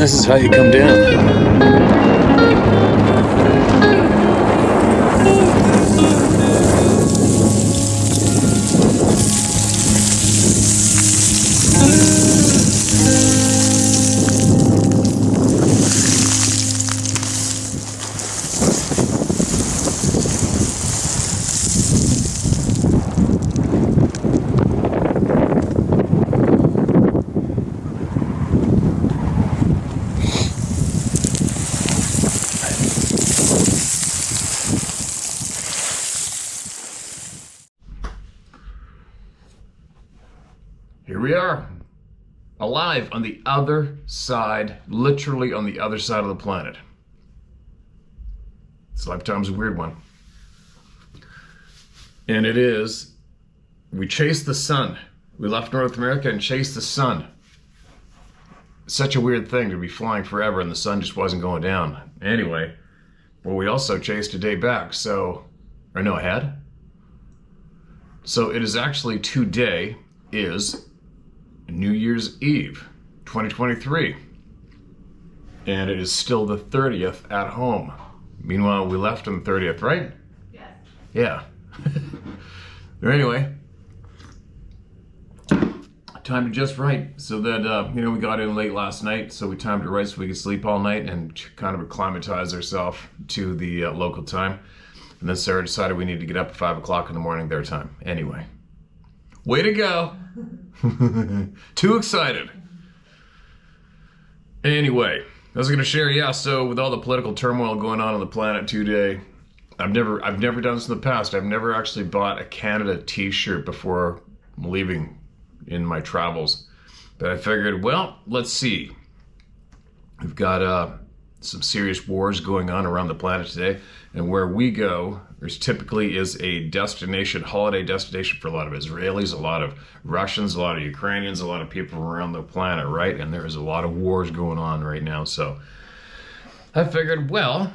This is how you come down. Here we are, alive on the other side, literally on the other side of the planet. This lifetime's a weird one. And it is, we chased the sun. We left North America and chased the sun. Such a weird thing to be flying forever and the sun just wasn't going down. Anyway, well, we also chased a day back, ahead. So it is actually today is New Year's Eve, 2023. And it is still the 30th at home. Meanwhile, we left on the 30th, right? Yes. Yeah. But anyway, timed it just right so that, we got in late last night, so we timed it right so we could sleep all night and kind of acclimatize ourselves to the local time. And then Sarah decided we need to get up at 5 o'clock in the morning their time. Anyway, way to go. Too excited. Anyway, I was going to share, so with all the political turmoil going on the planet today, I've never done this in the past. I've never actually bought a Canada t-shirt before leaving in my travels. But I figured, well, let's see. We've got some serious wars going on around the planet today, and where we go, there's typically is a destination, holiday destination for a lot of Israelis, a lot of Russians, a lot of Ukrainians, a lot of people from around the planet, right? And there is a lot of wars going on right now, so I figured, well,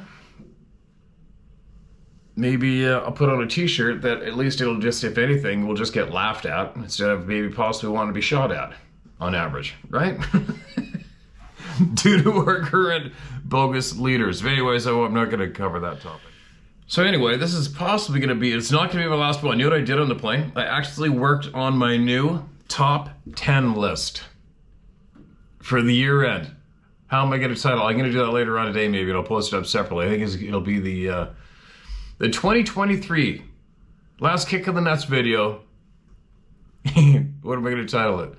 maybe I'll put on a t-shirt that at least it'll just, if anything, will just get laughed at instead of maybe possibly wanting to be shot at on average, right? Due to our current bogus leaders. But anyway, so I'm not going to cover that topic. So anyway, this is possibly going to be, it's not going to be my last one. You know what I did on the plane? I actually worked on my new top 10 list for the year end. How am I going to title? I'm going to do that later on today maybe, and I'll post it up separately. I think it'll be the 2023 last kick of the nuts video. What am I going to title it?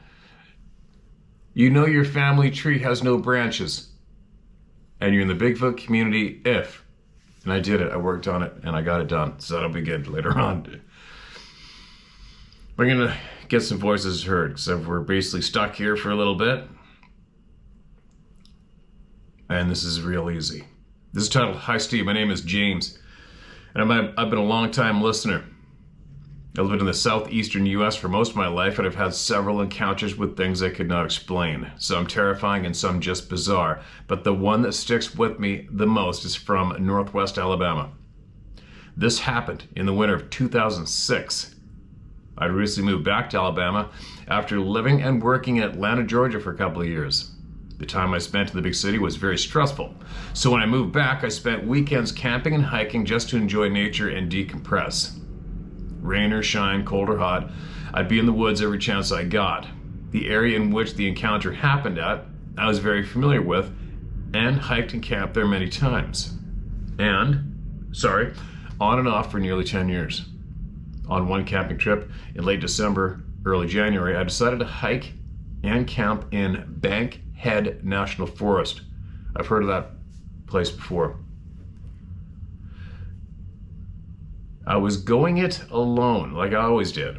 You know your family tree has no branches, and you're in the Bigfoot community if. And I did it. I worked on it, and I got it done. So that'll be good later on. We're going to get some voices heard, because we're basically stuck here for a little bit. And this is real easy. This is titled, Hi Steve, my name is James, and I've been a long-time listener. I've lived in the southeastern U.S. for most of my life, and I've had several encounters with things I could not explain. Some terrifying and some just bizarre. But the one that sticks with me the most is from northwest Alabama. This happened in the winter of 2006. I recently moved back to Alabama after living and working in Atlanta, Georgia for a couple of years. The time I spent in the big city was very stressful. So when I moved back, I spent weekends camping and hiking just to enjoy nature and decompress. Rain or shine, cold or hot, I'd be in the woods every chance I got. The area in which the encounter happened at, I was very familiar with, and hiked and camped there many times. On and off for nearly 10 years. On one camping trip in late December, early January, I decided to hike and camp in Bankhead National Forest. I've heard of that place before. I was going it alone, like I always did.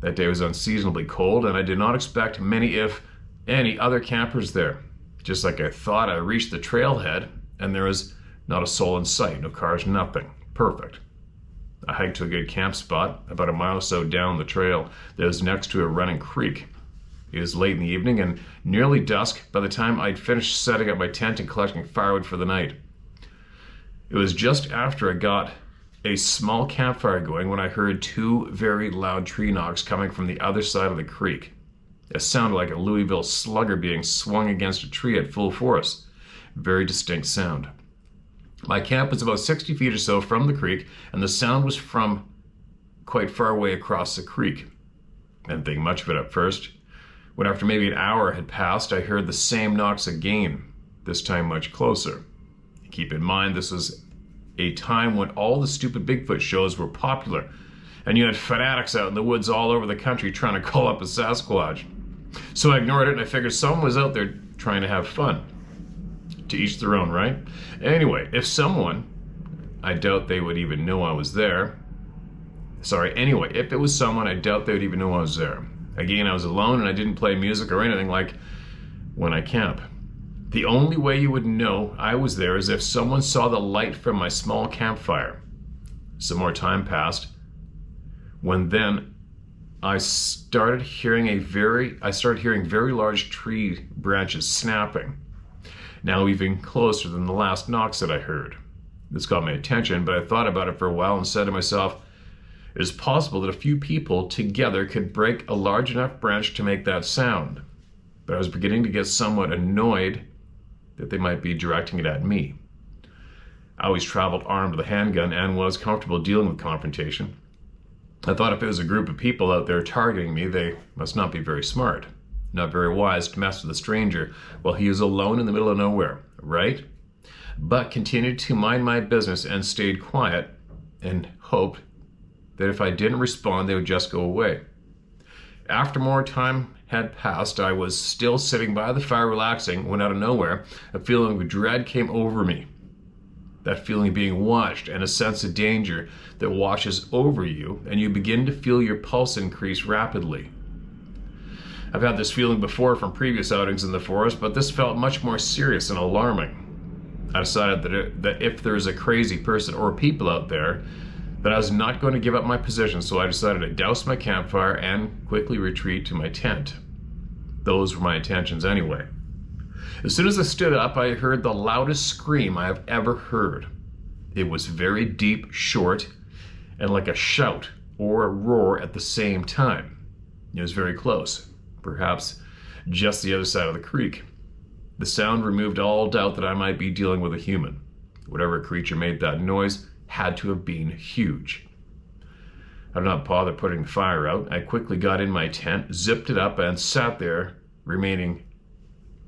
That day was unseasonably cold, and I did not expect many, if any, other campers there. Just like I thought, I reached the trailhead, and there was not a soul in sight, no cars, nothing. Perfect. I hiked to a good camp spot, about a mile or so down the trail that was next to a running creek. It was late in the evening and nearly dusk by the time I'd finished setting up my tent and collecting firewood for the night. It was just after I got a small campfire going when I heard two very loud tree knocks coming from the other side of the creek. It sounded like a Louisville slugger being swung against a tree at full force. Very distinct sound. My camp was about 60 feet or so from the creek, and the sound was from quite far away across the creek. I didn't think much of it at first. When after maybe an hour had passed, I heard the same knocks again, this time much closer. Keep in mind, this was a time when all the stupid Bigfoot shows were popular, and you had fanatics out in the woods all over the country trying to call up a Sasquatch. So I ignored it, and I figured someone was out there trying to have fun. To each their own, right? Anyway, if someone, I doubt they would even know I was there. Anyway, if it was someone, I doubt they would even know I was there. Again, I was alone and I didn't play music or anything like when I camp. The only way you would know I was there is if someone saw the light from my small campfire. Some more time passed, when then I started hearing very large tree branches snapping. Now even closer than the last knocks that I heard. This got my attention, but I thought about it for a while and said to myself, it is possible that a few people together could break a large enough branch to make that sound. But I was beginning to get somewhat annoyed that they might be directing it at me. I always traveled armed with a handgun and was comfortable dealing with confrontation. I thought if it was a group of people out there targeting me, they must not be very smart. Not very wise to mess with a stranger while he is alone in the middle of nowhere, right? But continued to mind my business and stayed quiet and hoped that if I didn't respond, they would just go away. After more time had passed, I was still sitting by the fire relaxing when out of nowhere, a feeling of dread came over me. That feeling of being watched and a sense of danger that washes over you, and you begin to feel your pulse increase rapidly. I've had this feeling before from previous outings in the forest, but this felt much more serious and alarming. I decided that if there's a crazy person or people out there, that I was not going to give up my position, so I decided to douse my campfire and quickly retreat to my tent. Those were my intentions anyway. As soon as I stood up, I heard the loudest scream I have ever heard. It was very deep, short, and like a shout or a roar at the same time. It was very close, perhaps just the other side of the creek. The sound removed all doubt that I might be dealing with a human. Whatever creature made that noise had to have been huge. I did not bother putting the fire out. I quickly got in my tent, zipped it up, and sat there, remaining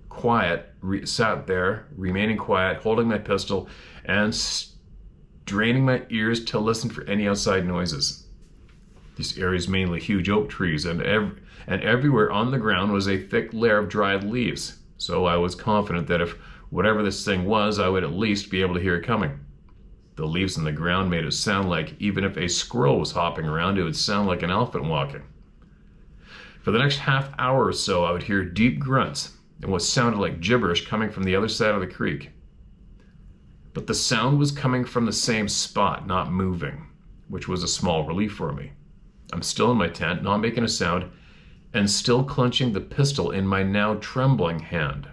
quiet, holding my pistol and straining my ears to listen for any outside noises. This area is mainly huge oak trees, and everywhere on the ground was a thick layer of dried leaves. So I was confident that if whatever this thing was, I would at least be able to hear it coming. The leaves on the ground made it sound like even if a squirrel was hopping around, it would sound like an elephant walking. For the next half hour or so, I would hear deep grunts and what sounded like gibberish coming from the other side of the creek. But the sound was coming from the same spot, not moving, which was a small relief for me. I'm still in my tent, not making a sound, and still clenching the pistol in my now trembling hand.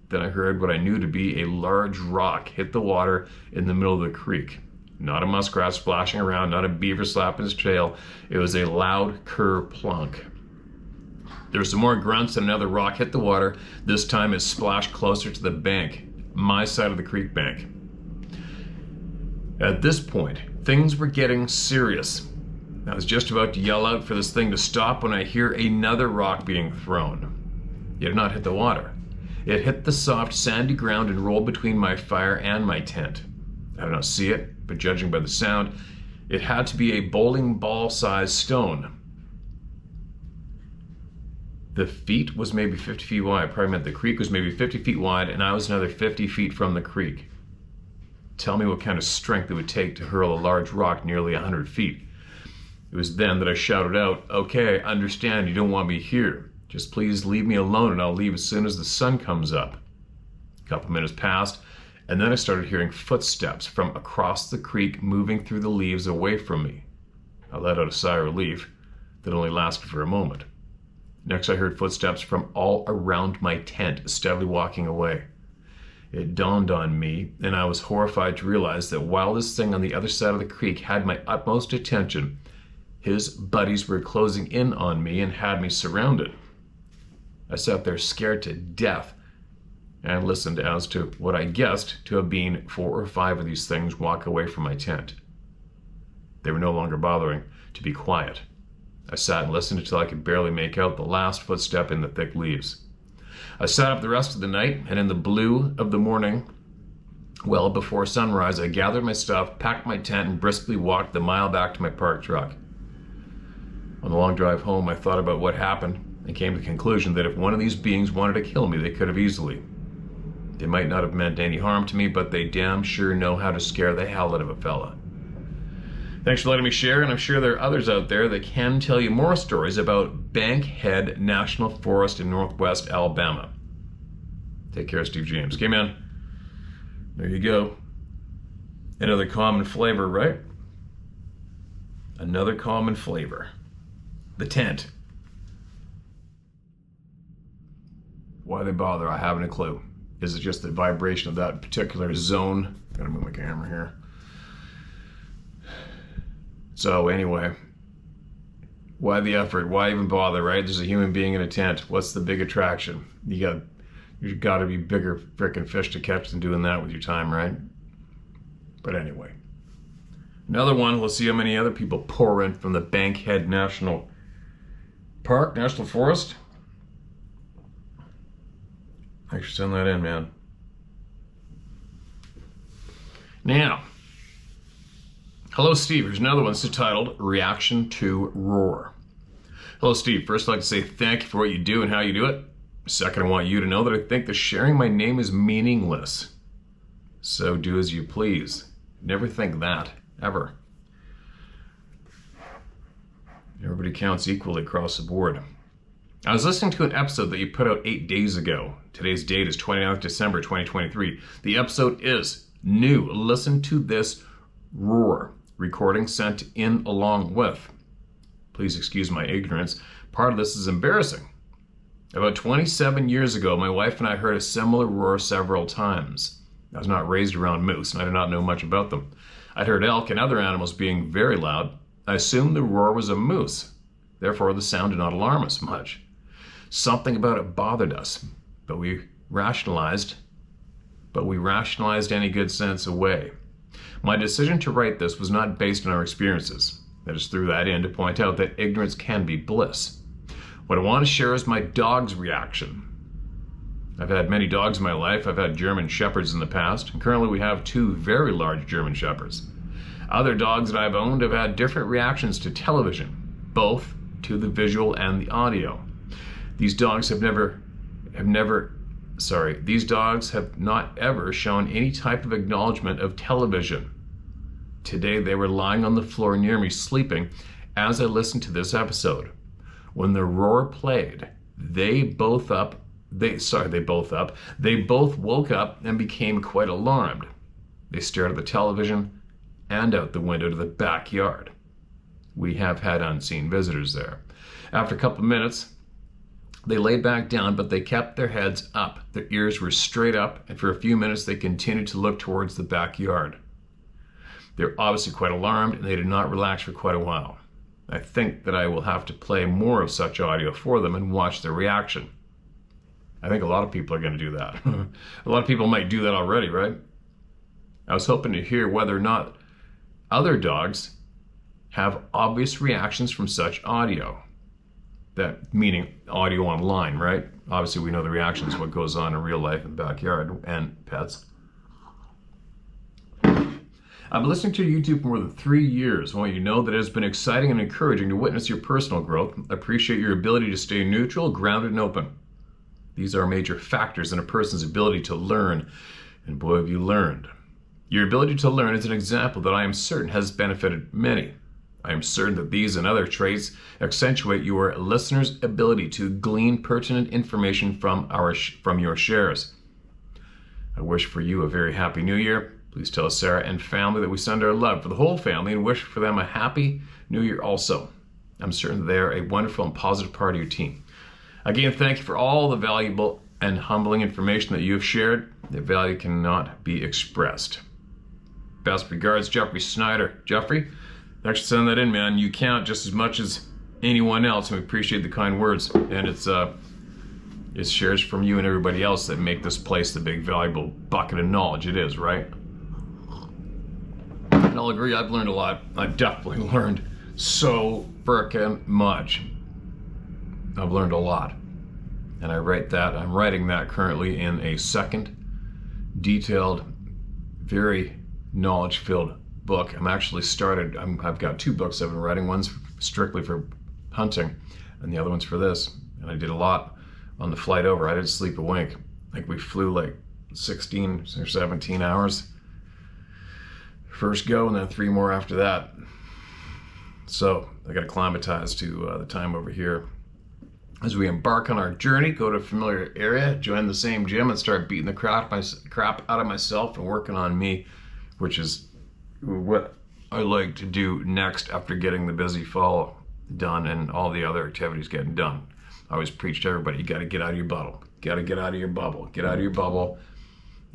Then I heard what I knew to be a large rock hit the water in the middle of the creek. Not a muskrat splashing around, not a beaver slapping his tail. It was a loud, plunk. There were some more grunts and another rock hit the water. This time it splashed closer to the bank, my side of the creek bank. At this point, things were getting serious. I was just about to yell out for this thing to stop when I hear another rock being thrown. It had not hit the water. It hit the soft, sandy ground and rolled between my fire and my tent. I did not see it, but judging by the sound, it had to be a bowling ball-sized stone. The feet was maybe 50 feet wide. Probably meant the creek was maybe 50 feet wide, and I was another 50 feet from the creek. Tell me what kind of strength it would take to hurl a large rock nearly 100 feet. It was then that I shouted out, "Okay, I understand you don't want me here. Just please leave me alone and I'll leave as soon as the sun comes up." A couple minutes passed, and then I started hearing footsteps from across the creek moving through the leaves away from me. I let out a sigh of relief that only lasted for a moment. Next I heard footsteps from all around my tent, steadily walking away. It dawned on me, and I was horrified to realize that while this thing on the other side of the creek had my utmost attention, his buddies were closing in on me and had me surrounded. I sat there scared to death and listened as to what I guessed to have been 4 or 5 of these things walk away from my tent. They were no longer bothering to be quiet. I sat and listened until I could barely make out the last footstep in the thick leaves. I sat up the rest of the night, and in the blue of the morning, well before sunrise, I gathered my stuff, packed my tent, and briskly walked the mile back to my parked truck. On the long drive home, I thought about what happened and came to the conclusion that if one of these beings wanted to kill me, they could have easily. They might not have meant any harm to me, but they damn sure know how to scare the hell out of a fella. Thanks for letting me share, and I'm sure there are others out there that can tell you more stories about Bankhead National Forest in northwest Alabama. Take care, Steve James. Okay, man. There you go. Another common flavor, right? Another common flavor. The tent. Why they bother, I haven't a clue. Is it just the vibration of that particular zone? Gotta move my camera here. So anyway, why the effort? Why even bother, right? There's a human being in a tent. What's the big attraction? You got to be bigger frickin' fish to catch than doing that with your time, right? But anyway, another one. Let's see how many other people pour in from the Bankhead National Park, National Forest. Thanks for sending that in, man. Now, hello, Steve. Here's another one. It's titled Reaction to Roar. Hello, Steve. First, I'd like to say thank you for what you do and how you do it. Second, I want you to know that I think that sharing my name is meaningless. So do as you please. Never think that, ever. Everybody counts equally across the board. I was listening to an episode that you put out 8 days ago. Today's date is 29th December 2023. The episode is new. Listen to this roar. Recording sent in along with. Please excuse my ignorance. Part of this is embarrassing. About 27 years ago, my wife and I heard a similar roar several times. I was not raised around moose, and I did not know much about them. I'd heard elk and other animals being very loud. I assumed the roar was a moose. Therefore, the sound did not alarm us much. Something about it bothered us, but we rationalized any good sense away. My decision to write this was not based on our experiences. I just threw that in to point out that ignorance can be bliss. What I want to share is my dog's reaction. I've had many dogs in my life. I've had German Shepherds in the past, and currently we have 2 very large German Shepherds. Other dogs that I've owned have had different reactions to television, both to the visual and the audio. These dogs have not ever shown any type of acknowledgement of television. Today they were lying on the floor near me sleeping as I listened to this episode. When the roar played, they both woke up and became quite alarmed. They stared at the television and out the window to the backyard. We have had unseen visitors there. After a couple of minutes, they laid back down, but they kept their heads up. Their ears were straight up, and for a few minutes they continued to look towards the backyard. They were obviously quite alarmed, and they did not relax for quite a while. I think that I will have to play more of such audio for them and watch their reaction. I think a lot of people are going to do that. A lot of people might do that already, right? I was hoping to hear whether or not other dogs have obvious reactions from such audio. That meaning audio online, right? Obviously we know the reactions, what goes on in real life in the backyard and pets. I've been listening to YouTube for more than 3 years. I want you to know that it has been exciting and encouraging to witness your personal growth. I appreciate your ability to stay neutral, grounded, and open. These are major factors in a person's ability to learn, and boy have you learned. Your ability to learn is an example that I am certain has benefited many. I am certain that these and other traits accentuate your listeners' ability to glean pertinent information from your shares. I wish for you a very happy new year. Please tell Sarah and family that we send our love for the whole family and wish for them a happy new year also. I'm certain they are a wonderful and positive part of your team. Again, thank you for all the valuable and humbling information that you have shared. The value cannot be expressed. Best regards, Jeffrey Snyder. Jeffrey, thanks for sending that in, man. You count just as much as anyone else, and we appreciate the kind words. And it's It's shares from you and everybody else that make this place the big valuable bucket of knowledge it is, right? And I'll agree, I've learned a lot. I've definitely learned so frickin' much. I've learned a lot. And I'm writing that currently in a second, detailed, very knowledge-filled book. I've got 2 books I've been writing. One's strictly for hunting, and the other one's for this. And I did a lot on the flight over. I didn't sleep a wink. Like we flew like 16 or 17 hours first go, and then 3 more after that. So I got acclimatized to the time over here. As we embark on our journey, go to a familiar area, join the same gym, and start beating the crap out of myself and working on me, which is what I like to do next after getting the busy fall done and all the other activities getting done. I always preach to everybody, you got to get out of your bubble. Got to get out of your bubble. Get out of your bubble,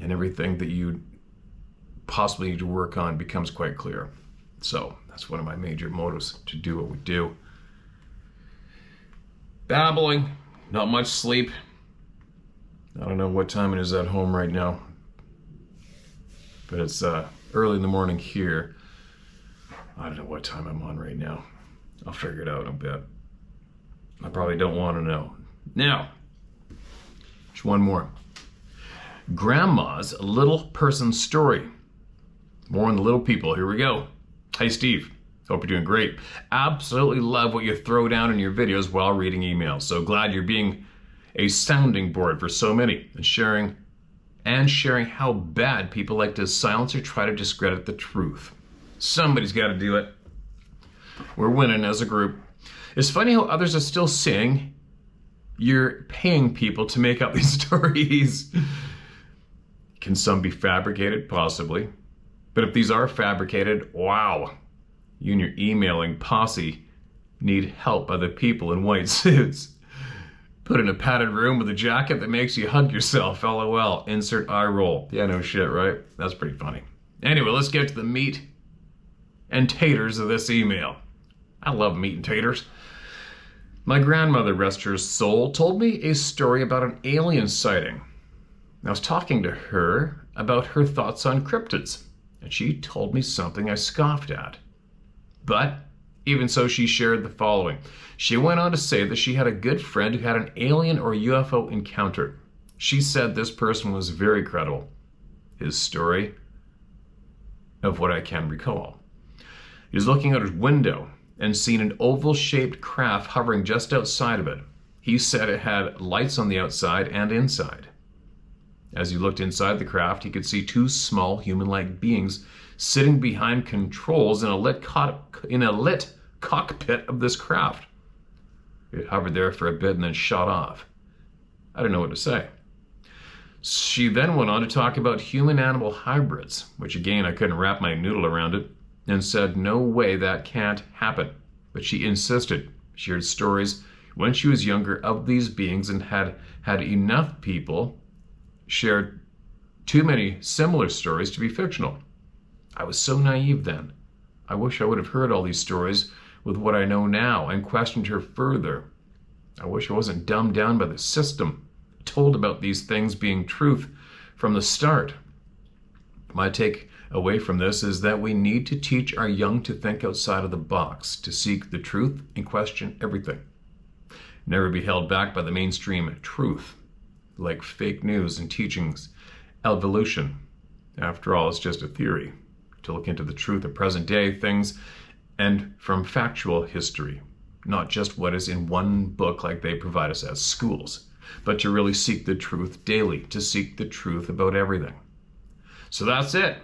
and everything that you possibly need to work on becomes quite clear. So that's one of my major motives, to do what we do. Babbling, not much sleep. I don't know what time it is at home right now, but it's early in the morning here. I don't know what time I'm on right now. I'll figure it out in a bit. I probably don't want to know. Now, just one more. Grandma's Little Person Story. More on the little people. Here we go. Hey, Steve. Hope you're doing great. Absolutely love what you throw down in your videos while reading emails. So glad you're being a sounding board for so many, and sharing how bad people like to silence or try to discredit the truth. Somebody's got to do it. We're winning as a group. It's funny how others are still saying you're paying people to make up these stories. Can some be fabricated? Possibly. But if these are fabricated, wow. You and your emailing posse need help by the people in white suits. Put in a padded room with a jacket that makes you hug yourself. LOL. Insert eye roll. Yeah, no shit, right? That's pretty funny. Anyway, let's get to the meat and taters of this email. I love meat and taters. My grandmother, rest her soul, told me a story about an alien sighting. I was talking to her about her thoughts on cryptids, and she told me something I scoffed at. But even so, she shared the following. She went on to say that she had a good friend who had an alien or UFO encounter. She said this person was very credible. His story, of what I can recall. He was looking out his window and seen an oval-shaped craft hovering just outside of it. He said it had lights on the outside and inside. As he looked inside the craft, he could see 2 small human-like beings sitting behind controls in a lit cockpit of this craft. It hovered there for a bit and then shot off. I didn't know what to say. She then went on to talk about human-animal hybrids, which again I couldn't wrap my noodle around it, and said no way that can't happen. But she insisted. She heard stories when she was younger of these beings and had enough people shared too many similar stories to be fictional. I was so naive then. I wish I would have heard all these stories with what I know now and questioned her further. I wish I wasn't dumbed down by the system, told about these things being truth from the start. My take away from this is that we need to teach our young to think outside of the box, to seek the truth and question everything. Never be held back by the mainstream truth, like fake news and teachings. Evolution, after all, is just a theory. To look into the truth of present day things and from factual history, not just what is in one book like they provide us as schools, but to really seek the truth daily, to seek the truth about everything. So that's it.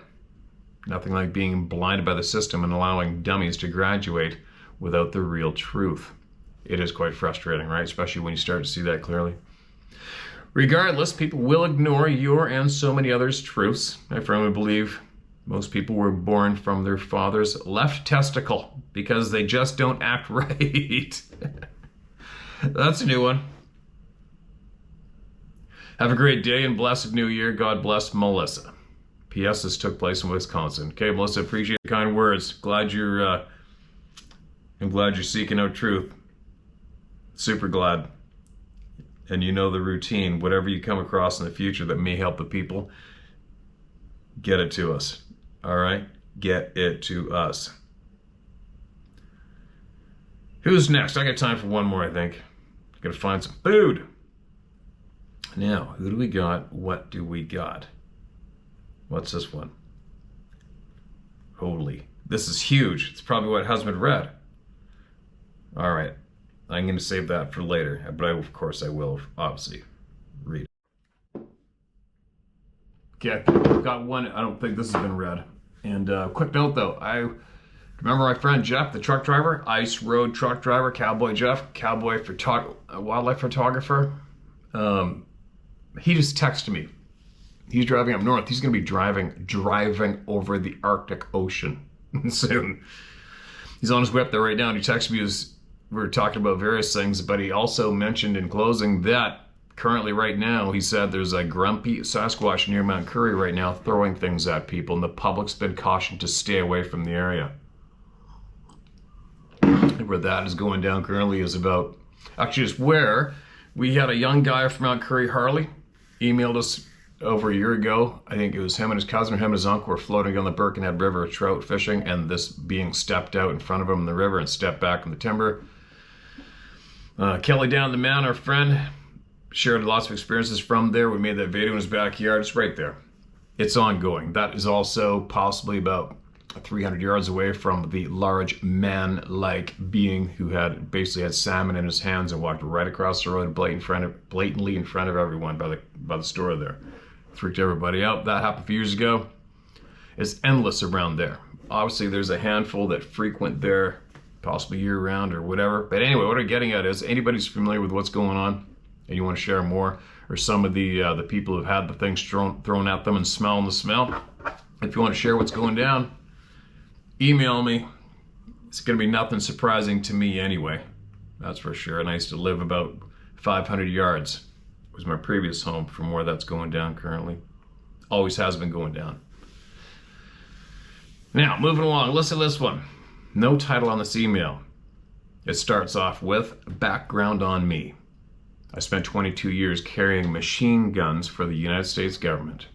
Nothing like being blinded by the system and allowing dummies to graduate without the real truth. It is quite frustrating, right? Especially when you start to see that clearly. Regardless, people will ignore your and so many others' truths. I firmly believe most people were born from their father's left testicle because they just don't act right. That's a new one. Have a great day and blessed New Year. God bless Melissa. P.S. This took place in Wisconsin. Okay, Melissa, appreciate the kind words. I'm glad you're seeking out truth. Super glad. and you know the routine. Whatever you come across in the future that may help the people, get it to us. All right? Get it to us. Who's next? I got time for one more, I think. Gotta find some food. Now, who do we got? What do we got? What's this one? Holy, this is huge. It's probably what hasn't been read. All right, I'm going to save that for later, but of course I will obviously read it. Okay, I've got one. I don't think this has been read. And quick note though, I remember my friend Jeff, the truck driver, ice road truck driver, Cowboy Jeff, wildlife photographer. He just texted me. He's driving up north. He's going to be driving over the Arctic Ocean soon. He's on his way up there right now, and he texted me as we were talking about various things, but he also mentioned in closing that currently right now, he said there's a grumpy Sasquatch near Mount Currie right now throwing things at people, and the public's been cautioned to stay away from the area. And where that is going down currently is about, actually it's where we had a young guy from Mount Currie, Harley, emailed us over a year ago. I think it was him and his cousin or him and his uncle were floating on the Bankhead River trout fishing, and this being stepped out in front of him in the river and stepped back in the timber. Kelly Down the Man, our friend, shared lots of experiences from there. We made that video in his backyard. It's right there. It's ongoing. That is also possibly about 300 yards away from the large man-like being who had basically had salmon in his hands and walked right across the road blatantly in front of everyone by the store there. Freaked everybody out. That happened a few years ago. It's endless around there. Obviously, there's a handful that frequent there, possibly year-round or whatever. But anyway, what I'm getting at is anybody's familiar with what's going on and you want to share more, or some of the people who've had the things thrown at them and smelling the smell, if you want to share what's going down, email me. It's going to be nothing surprising to me anyway. That's for sure. And I used to live about 500 yards. Was my previous home from where that's going down currently. Always has been going down. Now, moving along, listen to this one. No title on this email. It starts off with background on me. I spent 22 years carrying machine guns for the United States government.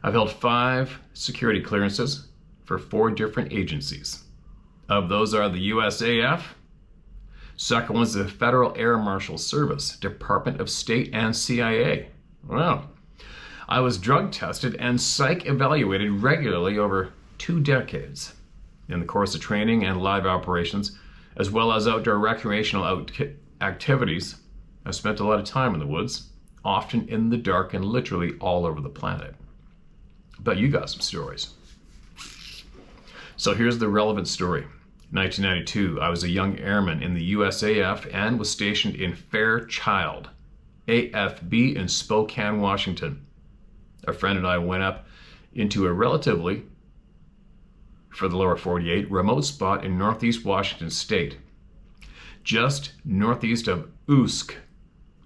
I've held 5 security clearances for 4 different agencies. Of those are the USAF. Second one's the Federal Air Marshal Service, Department of State, and CIA. Wow. I was drug tested and psych evaluated regularly over 2 decades. In the course of training and live operations, as well as outdoor recreational activities, I spent a lot of time in the woods, often in the dark and literally all over the planet. But you got some stories. So here's the relevant story. 1992, I was a young airman in the USAF and was stationed in Fairchild, AFB in Spokane, Washington. A friend and I went up into a relatively, for the lower 48, remote spot in northeast Washington state, just northeast of Usk,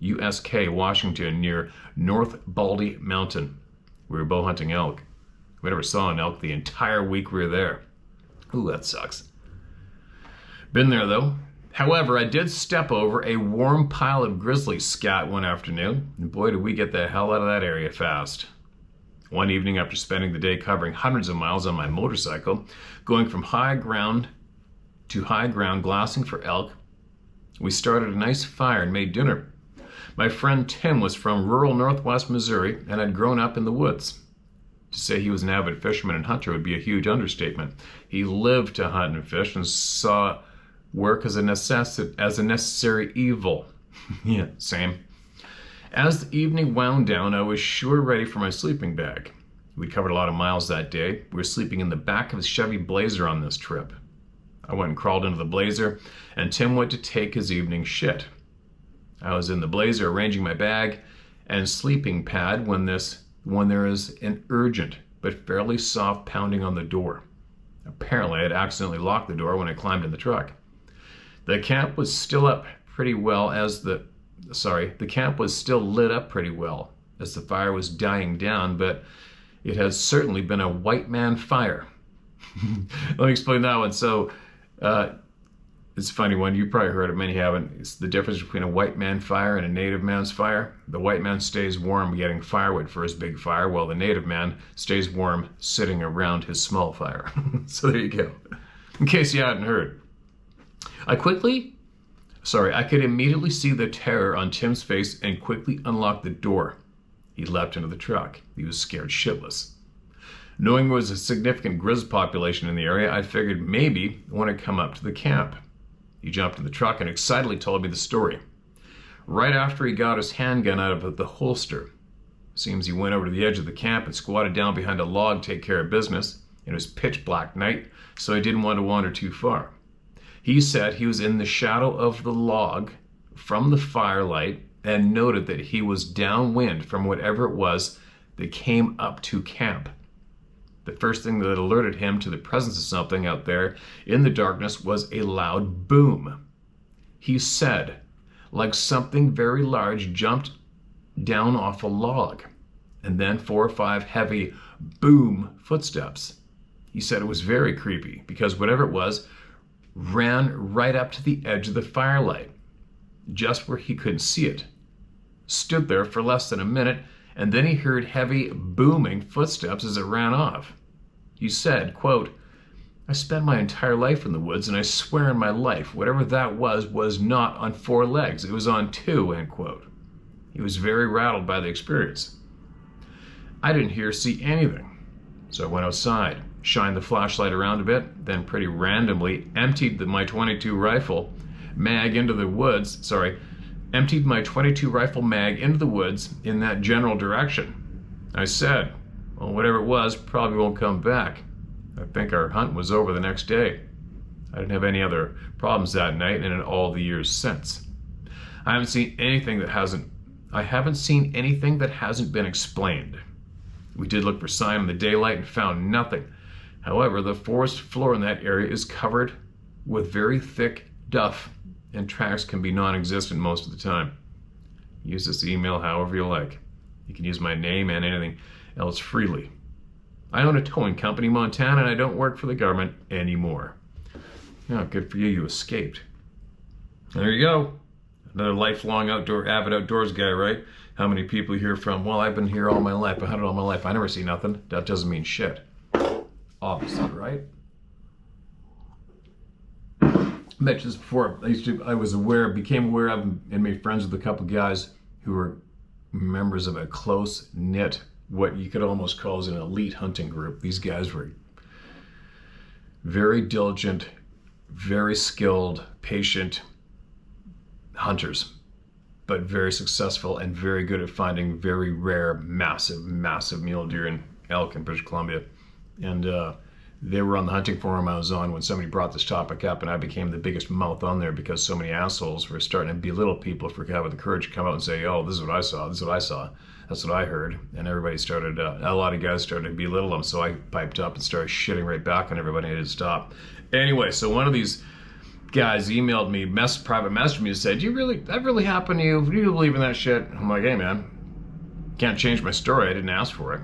USK, Washington, near North Baldy Mountain. We were bow hunting elk. We never saw an elk the entire week we were there. Ooh, that sucks. Been there though. However, I did step over a warm pile of grizzly scat one afternoon, and boy did we get the hell out of that area fast. One evening, after spending the day covering hundreds of miles on my motorcycle, going from high ground to high ground glassing for elk, we started a nice fire and made dinner. My friend Tim was from rural northwest Missouri and had grown up in the woods. To say he was an avid fisherman and hunter would be a huge understatement. He lived to hunt and fish and saw work as a necessary evil. Yeah, same. As the evening wound down, I was sure ready for my sleeping bag. We covered a lot of miles that day. We were sleeping in the back of his Chevy Blazer on this trip. I went and crawled into the Blazer, and Tim went to take his evening shit. I was in the Blazer arranging my bag and sleeping pad when there is an urgent but fairly soft pounding on the door. Apparently, I had accidentally locked the door when I climbed in the truck. The camp was still lit up pretty well as the fire was dying down, but it has certainly been a white man fire. Let me explain that one. So, It's a funny one. You probably heard it. Many haven't. It's the difference between a white man fire and a native man's fire. The white man stays warm getting firewood for his big fire, while the native man stays warm sitting around his small fire. So there you go. In case you hadn't heard. I could immediately see the terror on Tim's face and quickly unlocked the door. He leapt into the truck. He was scared shitless. Knowing there was a significant Grizz population in the area, I figured maybe I want to come up to the camp. He jumped in the truck and excitedly told me the story. Right after he got his handgun out of the holster. Seems he went over to the edge of the camp and squatted down behind a log to take care of business. It was pitch black night, so I didn't want to wander too far. He said he was in the shadow of the log from the firelight and noted that he was downwind from whatever it was that came up to camp. The first thing that alerted him to the presence of something out there in the darkness was a loud boom. He said, like something very large jumped down off a log, and then 4 or 5 heavy boom footsteps. He said it was very creepy because whatever it was ran right up to the edge of the firelight, just where he couldn't see it. Stood there for less than a minute, and then he heard heavy booming footsteps as it ran off. He said, quote, I spent my entire life in the woods, and I swear in my life, whatever that was not on 4 legs. It was on 2, end quote. He was very rattled by the experience. I didn't hear or see anything, so I went outside, shined the flashlight around a bit, then pretty randomly emptied my 22 rifle mag into the woods, emptied my 22 rifle mag into the woods in that general direction. I said, well, whatever it was probably won't come back. I think our hunt was over the next day. I didn't have any other problems that night and in all the years since. I haven't seen anything that hasn't been explained. We did look for sign in the daylight and found nothing. However, the forest floor in that area is covered with very thick duff, and tracks can be non-existent most of the time. Use this email however you like. You can use my name and anything else freely. I own a towing company in Montana, and I don't work for the government anymore. Oh, good for you, you escaped. There you go. Another lifelong avid outdoors guy, right? How many people you hear from? Well, I've been here all my life. I've had it all my life. I never see nothing. That doesn't mean shit. Obviously, right? I mentioned this before. Became aware of and made friends with a couple guys who were members of a close-knit, what you could almost call as an elite hunting group. These guys were very diligent, very skilled, patient hunters, but very successful and very good at finding very rare, massive mule deer and elk in British Columbia. And they were on the hunting forum I was on when somebody brought this topic up, and I became the biggest mouth on there because so many assholes were starting to belittle people for having the courage to come out and say, oh, this is what I saw, this is what I saw, that's what I heard. And everybody started, a lot of guys started to belittle them, so I piped up and started shitting right back on everybody. I had to stop. Anyway, so one of these guys emailed me, private messaged me and said, that really happened to you? Do you believe in that shit? I'm like, hey man, can't change my story, I didn't ask for it.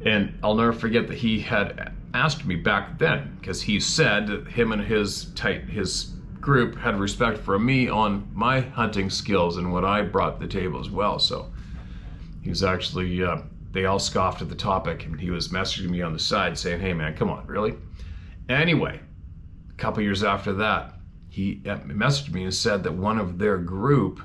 And I'll never forget that he had asked me back then, because he said that him and his group had respect for me on my hunting skills and what I brought to the table as well. So he was actually, they all scoffed at the topic, and he was messaging me on the side saying, hey man, come on, really? Anyway, a couple years after that, he messaged me and said that one of their group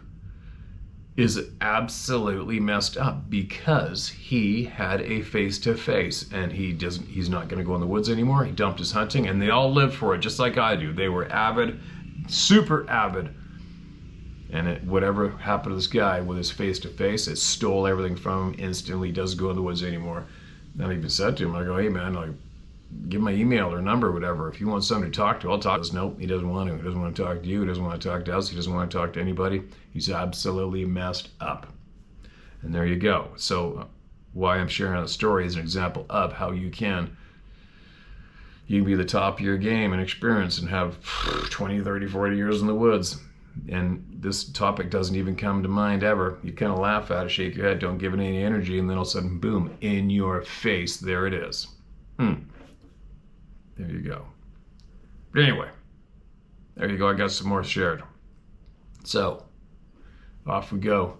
is absolutely messed up because he had a face-to-face, and he's not going to go in the woods anymore. He dumped his hunting, and they all lived for it just like I do. They were avid, super avid, and whatever happened to this guy with his face-to-face, it stole everything from him instantly. He doesn't go in the woods anymore. And I even said to him, I go, hey man, like, give him my email or number or whatever. If you want somebody to talk to, I'll talk. He goes, nope, he doesn't want to. He doesn't want to talk to you. He doesn't want to talk to us. He doesn't want to talk to anybody. He's absolutely messed up. And there you go. So why I'm sharing that story is an example of how you can be the top of your game and experience and have 20, 30, 40 years in the woods. And this topic doesn't even come to mind ever. You kind of laugh at it, shake your head, don't give it any energy, and then all of a sudden, boom, in your face, there it is. There you go. But anyway, There you go. I got some more shared. So, off we go.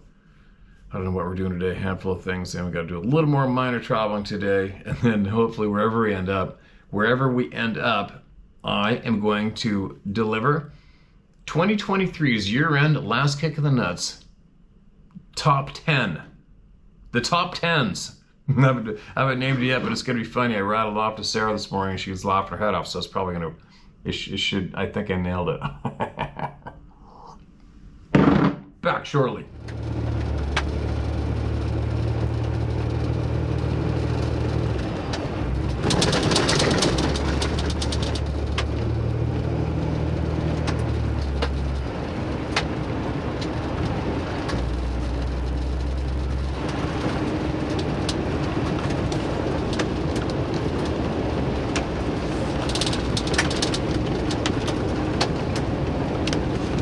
I don't know what we're doing today. A handful of things. Then we got to do a little more minor traveling today. And then hopefully wherever we end up, I am going to deliver 2023's year-end last kick of the nuts. Top 10. The top 10s. I haven't named it yet, but it's going to be funny. I rattled off to Sarah this morning and she was laughing her head off, so it's probably going to, I think I nailed it. Back shortly.